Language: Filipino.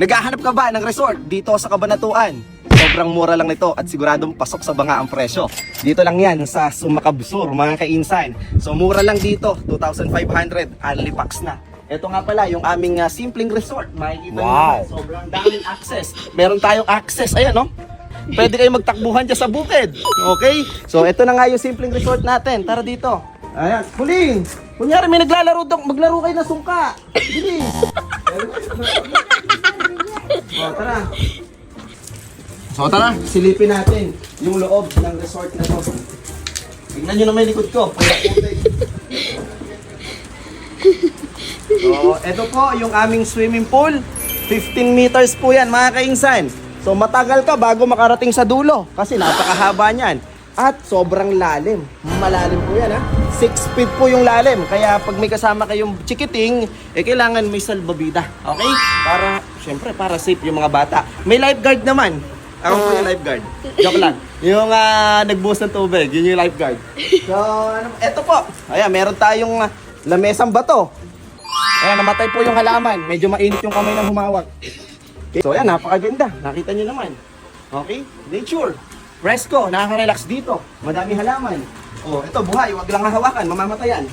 Naghahanap ka ba ng resort dito sa Cabanatuan? Sobrang mura lang nito at siguradong pasok sa banga ang presyo. Dito lang yan sa Sumacabsur, mga kainsan. So mura lang dito, 2,500, only packs na. Ito nga pala yung aming simpleng resort. Makikita nyo, sobrang daming access. Meron tayong access, ayan no? Pwede kayo magtakbuhan dyan sa bukid. Okay? So ito na nga yung simpleng resort natin. Tara dito. Ayan, Kuling! Kunyari may naglalaro doon, maglaro kayo na sungka. Bilis! Tara. So tara, silipin natin yung loob ng resort na to. Tingnan nyo na may likod ko. So, ito po yung aming swimming pool. 15 meters po yan, mga kainsan. So matagal ka bago makarating sa dulo kasi napakahaba niyan. At sobrang lalim. Malalim po yan ha. 6 feet po yung lalim. Kaya pag may kasama kayong chikiting, kailangan may salbabida. Okay? Para, syempre, para safe yung mga bata. May lifeguard naman. Ako po yung lifeguard. Joke lang. Yung nagbuhos ng tubig, yun yung lifeguard. So, eto po. Ayan, meron tayong lamesang bato. Ayan, namatay po yung halaman. Medyo mainit yung kamay ng humawak. Okay. So, ayan, napakaganda. Nakita nyo naman. Okay? Nature. Fresco, nakaka-relax dito. Madami halaman. Oh, ito buhay, wag lang hahawakan, mamamatayan.